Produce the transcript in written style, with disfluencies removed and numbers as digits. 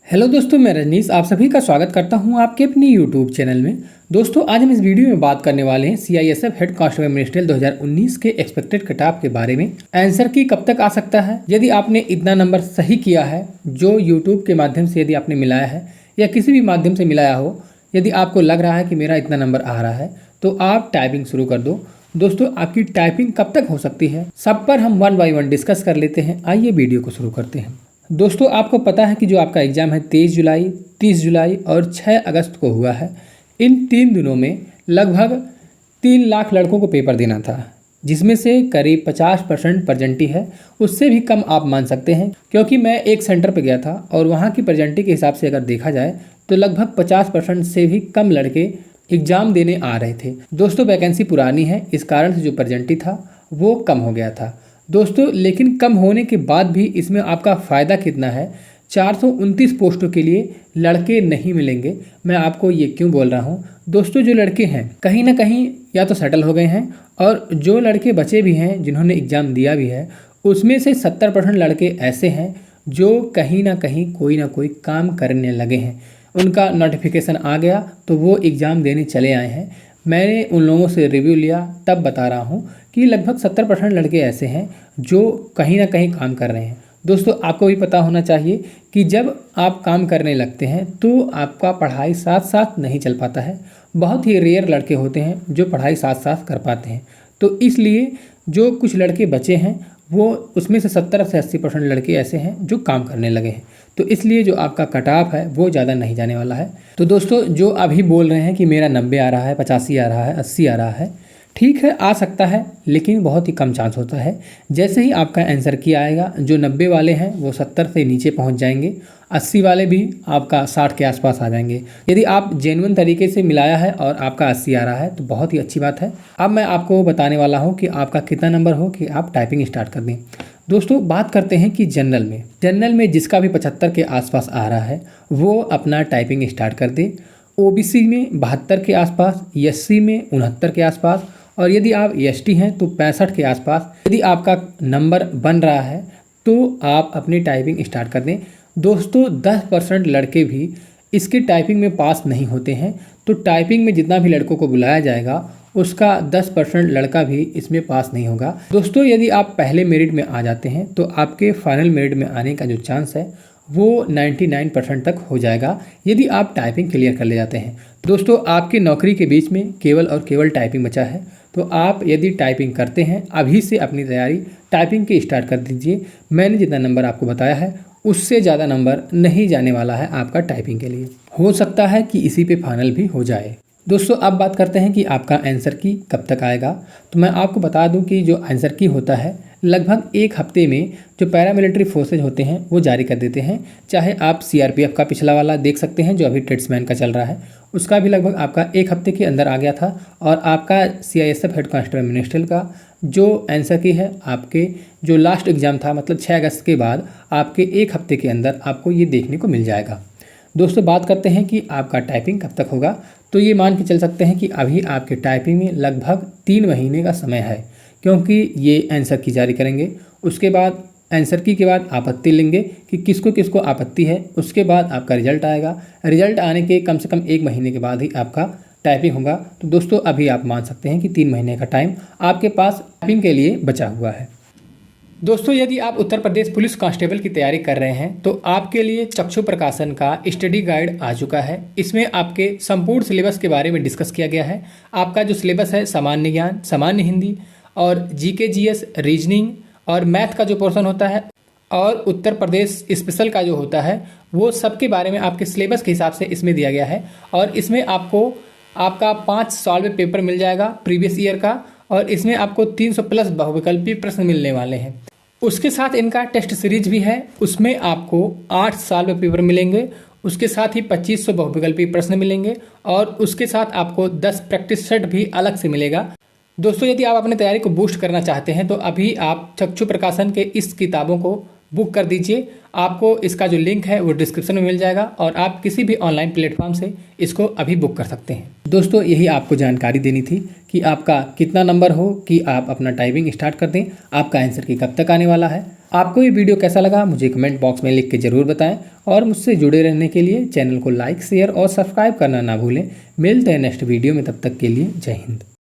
Hello दोस्तों, मैं रजनीश आप सभी का स्वागत करता हूं आपके अपनी यूट्यूब चैनल में। दोस्तों, आज हम इस वीडियो में बात करने वाले हैं सीआईएसएफ हेड कांस्टेबल मिनिस्ट्रियल 2019 के एक्सपेक्टेड कट ऑफ के बारे में। आंसर की कब तक आ सकता है, यदि आपने इतना नंबर सही किया है जो यूट्यूब के माध्यम से यदि आपने मिलाया है या किसी भी माध्यम से मिलाया हो, यदि आपको लग रहा है कि मेरा इतना नंबर आ रहा है तो आप टाइपिंग शुरू कर दो। दोस्तों, आपकी टाइपिंग कब तक हो सकती है, सब पर हम 1 बाय 1 डिस्कस कर लेते हैं। आइए वीडियो को शुरू करते हैं। दोस्तों, आपको पता है कि जो आपका एग्ज़ाम है 23 जुलाई, 30 जुलाई और 6 अगस्त को हुआ है। इन 3 दिनों में लगभग 3 लाख लड़कों को पेपर देना था, जिसमें से करीब 50% प्रजेंटी है। उससे भी कम आप मान सकते हैं, क्योंकि मैं एक सेंटर पर गया था और वहाँ की प्रजेंटी के हिसाब से अगर देखा जाए तो लगभग 50% से भी कम लड़के एग्ज़ाम देने आ रहे थे। दोस्तों, वैकेंसी पुरानी है, इस कारण से जो प्रजेंटी था वो कम हो गया था। दोस्तों, लेकिन कम होने के बाद भी इसमें आपका फ़ायदा कितना है, 429 पोस्टों के लिए लड़के नहीं मिलेंगे। मैं आपको ये क्यों बोल रहा हूँ दोस्तों, जो लड़के हैं कहीं ना कहीं या तो सेटल हो गए हैं, और जो लड़के बचे भी हैं जिन्होंने एग्ज़ाम दिया भी है, उसमें से 70% लड़के ऐसे हैं जो कहीं ना कहीं कोई ना कोई काम करने लगे हैं। उनका नोटिफिकेशन आ गया तो वो एग्ज़ाम देने चले आए हैं। मैंने उन लोगों से रिव्यू लिया, तब बता रहा हूँ कि लगभग 70% लड़के ऐसे हैं जो कहीं ना कहीं काम कर रहे हैं। दोस्तों, आपको भी पता होना चाहिए कि जब आप काम करने लगते हैं तो आपका पढ़ाई साथ साथ नहीं चल पाता है। बहुत ही रेयर लड़के होते हैं जो पढ़ाई साथ साथ कर पाते हैं। तो इसलिए जो कुछ लड़के बचे हैं वो उसमें से 70 से 80% लड़के ऐसे हैं जो काम करने लगे हैं। तो इसलिए जो आपका कट ऑफ है वो ज़्यादा नहीं जाने वाला है। तो दोस्तों, जो अभी बोल रहे हैं कि मेरा 90 आ रहा है, 85 आ रहा है, 80 आ रहा है, ठीक है, आ सकता है, लेकिन बहुत ही कम चांस होता है। जैसे ही आपका आंसर की आएगा, जो 90 वाले हैं वो 70 से नीचे पहुंच जाएंगे, 80 वाले भी आपका 60 के आसपास आ जाएंगे। यदि आप जेन्युइन तरीके से मिलाया है और आपका 80 आ रहा है तो बहुत ही अच्छी बात है। अब मैं आपको बताने वाला हूँ कि आपका कितना नंबर हो कि आप टाइपिंग स्टार्ट कर दें। दोस्तों, बात करते हैं कि जनरल में जिसका भी 75 के आसपास आ रहा है वो अपना टाइपिंग स्टार्ट कर दे। ओबीसी में 72 के आसपास, एससी में 69 के आसपास, और यदि आप एसटी हैं तो 65 के आसपास यदि आपका नंबर बन रहा है तो आप अपनी टाइपिंग स्टार्ट कर दें। दोस्तों, 10% लड़के भी इसके टाइपिंग में पास नहीं होते हैं। तो टाइपिंग में जितना भी लड़कों को बुलाया जाएगा उसका 10% लड़का भी इसमें पास नहीं होगा। दोस्तों, यदि आप पहले मेरिट में आ जाते हैं तो आपके फाइनल मेरिट में आने का जो चांस है वो 99% तक हो जाएगा, यदि आप टाइपिंग क्लियर कर ले जाते हैं। दोस्तों, आपकी नौकरी के बीच में केवल और केवल टाइपिंग बचा है, तो आप यदि टाइपिंग करते हैं अभी से अपनी तैयारी टाइपिंग की स्टार्ट कर दीजिए। मैंने जितना नंबर आपको बताया है उससे ज़्यादा नंबर नहीं जाने वाला है आपका टाइपिंग के लिए। हो सकता है कि इसी पे फाइनल भी हो जाए। दोस्तों, अब बात करते हैं कि आपका आंसर की कब तक आएगा। तो मैं आपको बता दूं कि जो आंसर की होता है लगभग 1 हफ्ते में जो पैरामिलिट्री फोर्सेज होते हैं वो जारी कर देते हैं। चाहे आप सीआरपीएफ का पिछला वाला देख सकते हैं जो अभी ट्रेड्समैन का चल रहा है, उसका भी लगभग आपका 1 हफ्ते के अंदर आ गया था। और आपका सीआईएसएफ हेड कांस्टेबल मिनिस्ट्रियल का जो आंसर की है, आपके जो लास्ट एग्ज़ाम था मतलब 6 अगस्त के बाद, आपके 1 हफ्ते के अंदर आपको ये देखने को मिल जाएगा। दोस्तों, बात करते हैं कि आपका टाइपिंग कब तक होगा। तो ये मान के चल सकते हैं कि अभी आपके टाइपिंग में लगभग 3 महीने का समय है, क्योंकि ये आंसर की जारी करेंगे। उसके बाद आंसर की के बाद आपत्ति लेंगे कि किसको किसको आपत्ति है। उसके बाद आपका रिजल्ट आएगा। रिजल्ट आने के कम से कम 1 महीने के बाद ही आपका टाइपिंग होगा। तो दोस्तों, अभी आप मान सकते हैं कि 3 महीने का टाइम आपके पास टाइपिंग के लिए बचा हुआ है। दोस्तों, यदि आप उत्तर प्रदेश पुलिस कांस्टेबल की तैयारी कर रहे हैं तो आपके लिए चक्षु प्रकाशन का स्टडी गाइड आ चुका है। इसमें आपके संपूर्ण सिलेबस के बारे में डिस्कस किया गया है। आपका जो सिलेबस है सामान्य ज्ञान, सामान्य हिंदी और जीके जीएस, रीजनिंग और मैथ का जो पोर्शन होता है और उत्तर प्रदेश स्पेशल का जो होता है वो सबके बारे में आपके सिलेबस के हिसाब से इसमें दिया गया है। और इसमें आपको आपका 5 सॉल्व पेपर मिल जाएगा प्रीवियस ईयर का, और इसमें आपको 300 प्लस बहुविकल्पी प्रश्न मिलने वाले हैं। उसके साथ इनका टेस्ट सीरीज भी है, उसमें आपको 8 सॉल्व पेपर मिलेंगे। उसके साथ ही 2500 बहुविकल्पी प्रश्न मिलेंगे और उसके साथ आपको 10 प्रैक्टिस सेट भी अलग से मिलेगा। दोस्तों, यदि आप अपनी तैयारी को बूस्ट करना चाहते हैं तो अभी आप चक्षु प्रकाशन के इस किताबों को बुक कर दीजिए। आपको इसका जो लिंक है वो डिस्क्रिप्शन में मिल जाएगा और आप किसी भी ऑनलाइन प्लेटफॉर्म से इसको अभी बुक कर सकते हैं। दोस्तों, यही आपको जानकारी देनी थी कि आपका कितना नंबर हो कि आप अपना टाइपिंग स्टार्ट कर दें, आपका आंसर की कब तक आने वाला है। आपको ये वीडियो कैसा लगा मुझे कमेंट बॉक्स में लिख के जरूर बताएं और मुझसे जुड़े रहने के लिए चैनल को लाइक शेयर और सब्सक्राइब करना ना भूलें। मिलते हैं नेक्स्ट वीडियो में, तब तक के लिए जय हिंद।